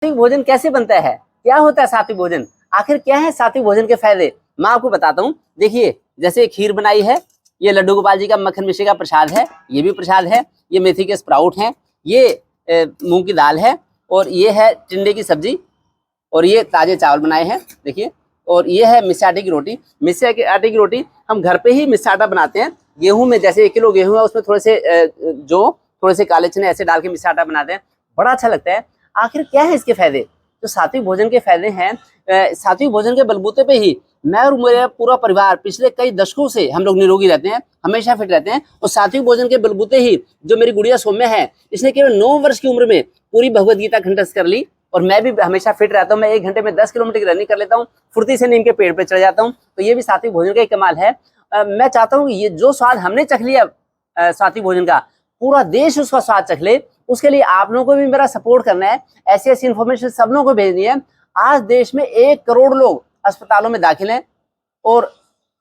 सात्विक भोजन कैसे बनता है, क्या होता है सात्विक भोजन, आखिर क्या है सात्विक भोजन के फायदे, मैं आपको बताता हूँ। देखिए, जैसे खीर बनाई है, ये लड्डू गोपाल जी का मक्खन मिश्री का प्रसाद है, ये भी प्रसाद है। ये मेथी के स्प्राउट हैं, ये मूंग की दाल है, और ये है टिंडे की सब्जी, और ये ताजे चावल बनाए हैं देखिए। और ये है मिस्से आटे की रोटी। मिस्से के आटे की रोटी हम घर पे ही मिस्से आटा बनाते हैं। गेहूं में जैसे 1 किलो गेहूं है, उसमें थोड़े से थोड़े से काले चने ऐसे डाल के मिस्से आटा बनाते हैं, बड़ा अच्छा लगता है। आखिर क्या है इसके फायदे, जो सात्विक भोजन के फायदे हैं। सात्विक भोजन के बलबूते पे ही मैं और मेरा पूरा परिवार पिछले कई दशकों से हम लोग निरोगी रहते हैं, हमेशा फिट रहते हैं। और सात्विक भोजन के बलबूते ही जो मेरी गुड़िया सौम्या है, इसने केवल 9 वर्ष की उम्र में पूरी भगवत गीता कंठस्थ कर ली। और मैं भी हमेशा फिट रहता हूँ, मैं 1 घंटे में 10 किलोमीटर की रनिंग कर लेता हूँ, फुर्ती से नीम के पेड़ पे चढ़ जाता हूँ। तो ये भी सात्विक भोजन का एक कमाल है। मैं चाहता हूँ ये जो स्वाद हमने चख लिया सात्विक भोजन का, पूरा देश उसका स्वाद चख ले। उसके लिए आप लोगों को भी मेरा सपोर्ट करना है, ऐसी ऐसी इन्फॉर्मेशन सब लोगों को भेजनी है। आज देश में 1 करोड़ लोग अस्पतालों में दाखिल हैं, और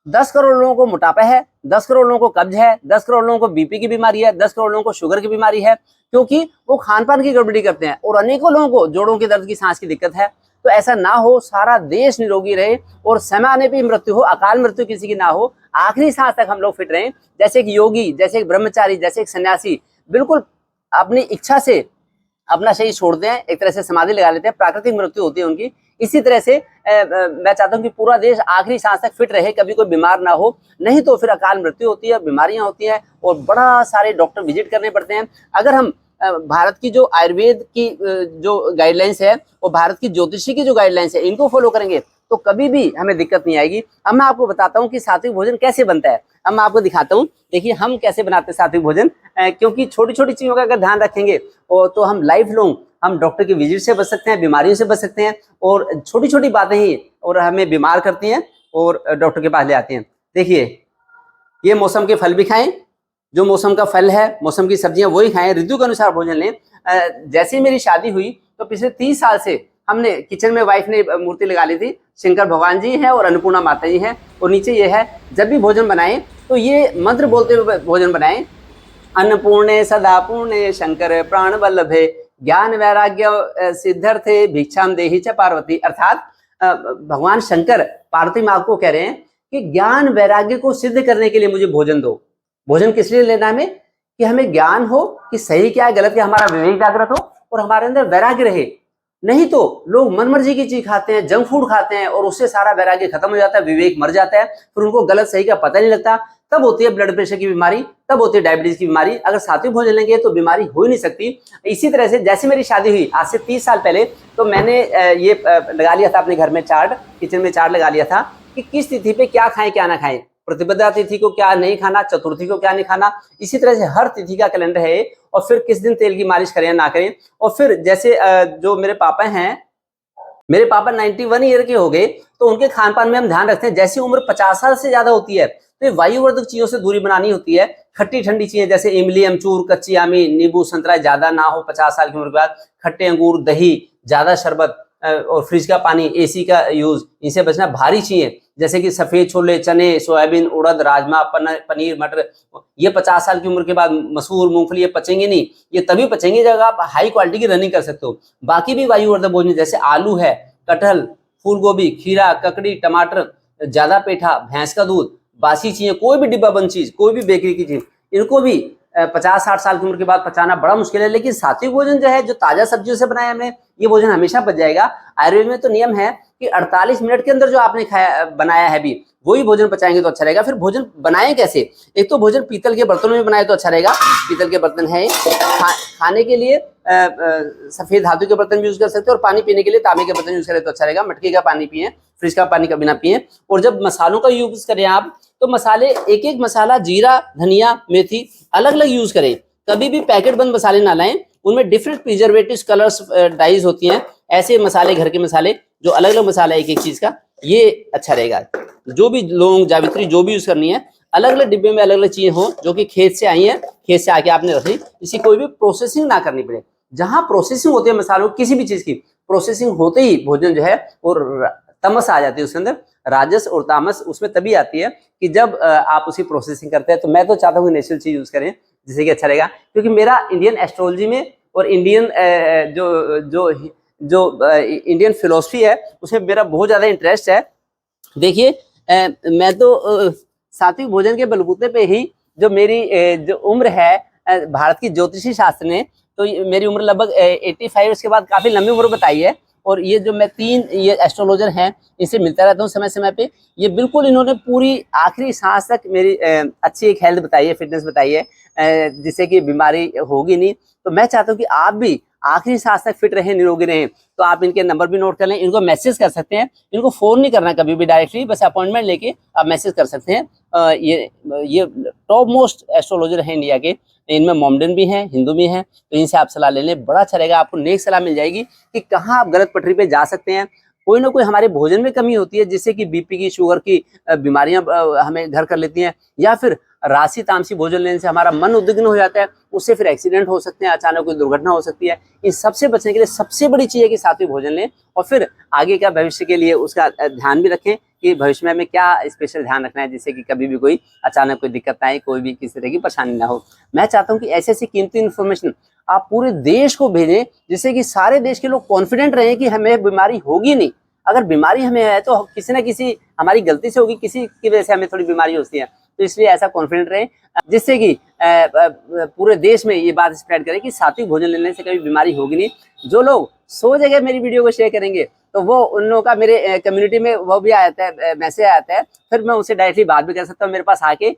10 करोड़ लोगों को मोटापा है, 10 करोड़ लोगों को कब्ज है, 10 करोड़ लोगों को बीपी की बीमारी है, 10 करोड़ लोगों को शुगर की बीमारी है, क्योंकि वो खान पान की गड़बड़ी करते हैं। और अनेकों लोगों को जोड़ों के दर्द की, सांस की दिक्कत है। तो ऐसा ना हो, सारा देश निरोगी रहे, और समय आने पर मृत्यु हो, अकाल मृत्यु किसी की ना हो, आखिरी सांस तक हम लोग फिट रहें। जैसे एक योगी, जैसे एक ब्रह्मचारी, जैसे एक सन्यासी बिल्कुल अपनी इच्छा से अपना शरीर छोड़ते हैं, एक तरह से समाधि लगा लेते हैं, प्राकृतिक मृत्यु होती है उनकी। इसी तरह से मैं चाहता हूं कि पूरा देश आखिरी सांस तक फिट रहे, कभी कोई बीमार ना हो, नहीं तो फिर अकाल मृत्यु होती है, बीमारियां होती हैं, और बड़ा सारे डॉक्टर विजिट करने पड़ते हैं। अगर हम भारत की जो आयुर्वेद की जो गाइडलाइंस है, और भारत की ज्योतिषी की जो गाइडलाइंस है, इनको फॉलो करेंगे तो कभी भी हमें दिक्कत नहीं आएगी। अब मैं आपको बताता हूँ कि सात्विक भोजन कैसे बनता है। अब मैं आपको दिखाता हूँ, देखिए हम कैसे बनाते हैं सात्विक भोजन। क्योंकि छोटी छोटी चीजों का अगर ध्यान रखेंगे तो हम लाइफ लॉन्ग हम डॉक्टर की विजिट से बच सकते हैं, बीमारियों से बच सकते हैं। और छोटी छोटी बातें ही और हमें बीमार करती हैं और डॉक्टर के पास ले आती हैं। देखिए, ये मौसम के फल भी खाएं, जो मौसम का फल है, मौसम की सब्जियां वही खाएं, ऋतु के अनुसार भोजन लें। जैसे ही मेरी शादी हुई तो पिछले 30 साल से हमने किचन में, वाइफ ने मूर्ति लगा ली थी, शंकर भगवान जी हैं और अन्नपूर्णा माता जी हैं। और नीचे ये है, जब भी भोजन बनाएं तो ये मंत्र बोलते हुए भोजन बनाएं। अन्नपूर्णे सदा पूर्णे शंकर प्राण वल्लभे ज्ञान वैराग्य सिद्धर्थे भिक्षाम देहि च पार्वती। अर्थात भगवान शंकर पार्वती माँ को कह रहे हैं कि ज्ञान वैराग्य को सिद्ध करने के लिए मुझे भोजन दो। भोजन किस लिए लेना हमें, कि हमें ज्ञान हो कि सही क्या है, गलत क्या, हमारा विवेक जागृत हो और हमारे अंदर वैराग्य रहे। नहीं तो लोग मनमर्जी की चीज खाते हैं, जंक फूड खाते हैं, और उससे सारा वैराग्य खत्म हो जाता है, विवेक मर जाता है, फिर उनको गलत सही का पता नहीं लगता। तब होती है ब्लड प्रेशर की बीमारी, तब होती है डायबिटीज की बीमारी। अगर सात्विक भोजन लेंगे तो बीमारी हो ही नहीं सकती। इसी तरह से जैसे मेरी शादी हुई आज से 30 साल पहले, तो मैंने ये लगा लिया था अपने घर में चार्ट, किचन में चार्ट लगा लिया था कि किस तिथि पे क्या खाएं क्या ना खाएं, प्रतिपदा तिथि को क्या नहीं खाना, चतुर्थी को क्या नहीं खाना। इसी तरह से हर तिथि का कैलेंडर है, और फिर किस दिन तेल की मालिश करें या ना करें। और फिर जैसे जो मेरे पापा हैं, मेरे पापा 91 ईयर के हो गए, तो उनके खान पान में हम ध्यान रखते हैं। जैसी उम्र 50 साल से ज्यादा होती है तो ये वायुवर्धक चीजों से दूरी बनानी होती है। खट्टी ठंडी चीजें जैसे इमली, अमचूर, कच्ची आमी, नींबू, संतरा ज्यादा ना हो 50 साल की उम्र के बाद। खट्टे अंगूर, दही, ज्यादा शरबत और फ्रिज का पानी, एसी का यूज, इनसे बचना। भारी चीजें जैसे कि सफेद छोले, चने, सोयाबीन, उड़द, राजमा, पनीर, मटर, ये 50 साल की उम्र के बाद मसूर, मूंगफली, ये पचेंगे नहीं। ये तभी पचेंगे जब आप हाई क्वालिटी की रनिंग कर सकते हो। बाकी भी वायुवर्धक भोजन जैसे आलू है, कटहल, फूल गोभी, खीरा, ककड़ी, टमाटर, ज्यादा पेठा, भैंस का दूध, बासी चीजें, कोई भी डिब्बा बंद चीज, कोई भी बेकरी की चीज, इनको भी 50-60 साल की उम्र के बाद पचाना बड़ा मुश्किल है। लेकिन सात्विक भोजन जो है, जो ताजा सब्जियों से बनाया हमने, ये भोजन हमेशा पच जाएगा। आयुर्वेद में तो नियम है कि 48 मिनट के अंदर जो आपने खाया बनाया है भी, वही भोजन पचाएंगे तो अच्छा रहेगा। फिर भोजन बनाएं कैसे, एक तो भोजन पीतल के बर्तनों में बनाए तो अच्छा रहेगा। पीतल के बर्तन है, खाने के लिए सफेद धातु के बर्तन यूज कर सकते हो, और पानी पीने के लिए तांबे के बर्तन यूज करें तो अच्छा रहेगा। मटके का पानी पिए, फ्रिज का पानी कभी ना पिए। और जब मसालों का यूज करें आप, तो मसाले एक एक मसाला, जीरा, धनिया, मेथी अलग अलग यूज करें। कभी भी पैकेट बंद मसाले ना लाएं, उनमें डिफरेंट प्रिजर्वेटिव्स, कलर्स, डाइज होती हैं। ऐसे मसाले, घर के मसाले जो अलग अलग मसाला है एक एक चीज का, ये अच्छा रहेगा। जो भी लौंग, जावित्री जो भी यूज करनी है, अलग अलग डिब्बे में अलग अलग चीजें हो, जो कि खेत से आई है, खेत से आके आपने रखी, इसी कोई भी प्रोसेसिंग ना करनी पड़े। जहां प्रोसेसिंग होती है मसालों, किसी भी चीज की प्रोसेसिंग होते ही भोजन जो है और तमस आ जाती है उसके अंदर, राजस और तामस उसमें तभी आती है कि जब आप उसी प्रोसेसिंग करते हैं। तो मैं तो चाहता हूँ नेचुरल चीज यूज करें, जिससे कि अच्छा रहेगा। क्योंकि मेरा इंडियन एस्ट्रोलॉजी में और इंडियन जो जो इंडियन फिलोसफी है उसमें मेरा बहुत ज़्यादा इंटरेस्ट है। देखिए मैं तो सात्विक भोजन के बलबूते पे ही जो मेरी जो उम्र है, भारत की ज्योतिषी शास्त्र ने तो मेरी उम्र लगभग 85, उसके बाद काफ़ी लंबी उम्र बताई है। और ये जो मैं 3 ये एस्ट्रोलॉजर हैं इनसे मिलता रहता हूँ समय समय पे, ये बिल्कुल इन्होंने पूरी आखिरी सांस तक मेरी अच्छी एक हेल्थ बताई है, फिटनेस बताई है, जिससे कि बीमारी होगी नहीं। तो मैं चाहता हूँ कि आप भी आखिरी सांस तक फिट रहें, निरोगी रहें। तो आप इनके नंबर भी नोट कर लें, इनको मैसेज कर सकते हैं, इनको फ़ोन नहीं करना कभी भी डायरेक्टली, बस अपॉइंटमेंट लेके आप मैसेज कर सकते हैं। ये टॉप मोस्ट एस्ट्रोलॉजर हैं इंडिया के, इनमें मोमडन भी हैं, हिंदू भी हैं, तो इनसे आप सलाह ले लें, बड़ा अच्छा रहेगा। आपको नेक सलाह मिल जाएगी कि कहाँ आप गलत पटरी पे जा सकते हैं। कोई ना कोई हमारे भोजन में कमी होती है जिससे कि बीपी की, शुगर की बीमारियां हमें घर कर लेती हैं, या फिर राशि तामसी भोजन लेने से हमारा मन उद्विग्न हो जाता है, उससे फिर एक्सीडेंट हो सकते हैं, अचानक कोई दुर्घटना हो सकती है। इन सबसे बचने के लिए सबसे बड़ी चीज़ है कि सात्विक भोजन लें, और फिर आगे का भविष्य के लिए उसका ध्यान भी रखें कि भविष्य में हमें क्या स्पेशल ध्यान रखना है, जिससे कि कभी भी कोई अचानक कोई दिक्कत ना आए, कोई भी किसी तरह की परेशानी ना हो। मैं चाहता हूँ कि ऐसी ऐसी कीमती इन्फॉर्मेशन आप पूरे देश को भेजें, जिससे कि सारे देश के लोग कॉन्फिडेंट रहें कि हमें बीमारी होगी नहीं। अगर बीमारी हमें है तो किसी न किसी हमारी गलती से होगी, किसी की वजह से हमें थोड़ी बीमारी होती है। तो इसलिए ऐसा कॉन्फिडेंट रहे, जिससे कि पूरे देश में ये बात स्प्रेड करें कि सात्विक भोजन लेने से कभी बीमारी होगी नहीं। जो लोग 100 जगह मेरी वीडियो को शेयर करेंगे तो वो उन लोगों का मेरे कम्युनिटी में वो भी आता है, मैसेज आता है, फिर मैं उनसे डायरेक्टली बात भी कर सकता हूँ, मेरे पास आके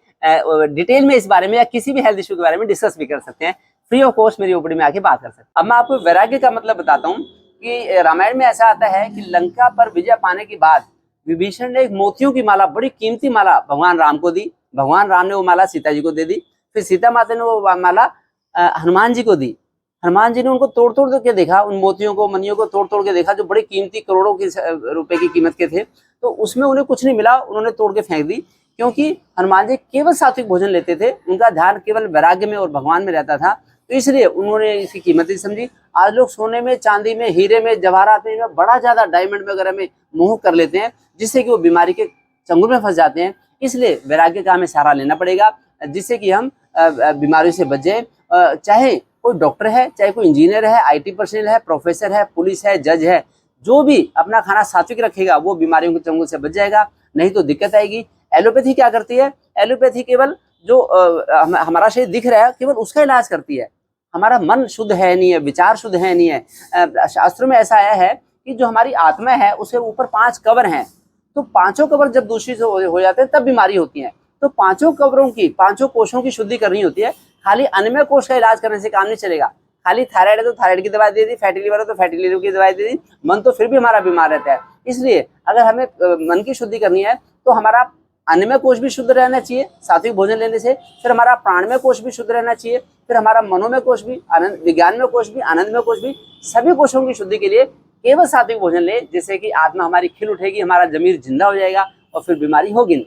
डिटेल में इस बारे में या किसी भी हेल्थ इशू के बारे में डिस्कस भी कर सकते हैं, फ्री ऑफ कॉस्ट मेरी ओपीडी में आके बात कर सकते हैं। अब मैं आपको वैराग्य का मतलब बताता हूँ कि रामायण में ऐसा आता है कि लंका पर विजय पाने के बाद विभीषण ने एक मोतियों की माला, बड़ी कीमती माला भगवान राम को दी। भगवान राम ने वो माला सीता जी को दे दी। फिर सीता माता ने वो माला हनुमान जी को दी। हनुमान जी ने उनको तोड़ तोड़ के देखा, उन मोतियों को, मनियों को तोड़ तोड़ के देखा, जो बड़ी कीमती करोड़ों की रुपए की कीमत के थे, तो उसमें उन्हें कुछ नहीं मिला, उन्होंने तोड़ के फेंक दी। क्योंकि हनुमान जी केवल सात्विक भोजन लेते थे, उनका ध्यान केवल वैराग्य में और भगवान में रहता था, तो इसलिए उन्होंने इसकी कीमत ही समझी। आज लोग सोने में, चांदी में, हीरे में, जवाहरात में, बड़ा ज्यादा डायमंड वगैरह में मोह कर लेते हैं, जिससे कि वो बीमारी के चंगुल में फंस जाते हैं। इसलिए वैराग्य का हमें सहारा लेना पड़ेगा, जिससे कि हम बीमारियों से बच जाए। चाहे कोई डॉक्टर है, चाहे कोई इंजीनियर है, IT पर्सनल है, प्रोफेसर है, पुलिस है, जज है, जो भी अपना खाना सात्विक रखेगा वो बीमारियों के चंगुल से बच जाएगा, नहीं तो दिक्कत आएगी। एलोपैथी क्या करती है? एलोपैथी केवल जो हमारा शरीर दिख रहा है केवल उसका इलाज करती है, हमारा मन शुद्ध है नहीं है, विचार शुद्ध है नहीं है। शास्त्रों में ऐसा आया है कि जो हमारी आत्मा है उसके ऊपर 5 कवर हैं, तो पांचों कवर जब दूषित हो जाते हैं तब बीमारी होती है। तो पांचों कवरों की, पांचों कोषों की शुद्धि करनी होती है। खाली अन्य कोष का इलाज करने से काम नहीं चलेगा। खाली थायराइड है तो थायराइड की दवा दे दी, फैटी लिवर है तो फैटी लिवर की दवाई दे दी, मन तो फिर भी हमारा बीमार रहता है। इसलिए अगर हमें मन की शुद्धि करनी है तो हमारा अन्नमय कोष भी शुद्ध रहना चाहिए सात्विक भोजन लेने से, फिर हमारा प्राणमय कोष भी शुद्ध रहना चाहिए, फिर हमारा मनोमय कोष भी, आनंद विज्ञानमय कोष भी, आनंदमय कोष भी, सभी कोषों की शुद्धि के लिए केवल सात्विक भोजन ले, जिससे कि आत्मा हमारी खिल उठेगी, हमारा जमीर जिंदा हो जाएगा और फिर बीमारी होगी नहीं।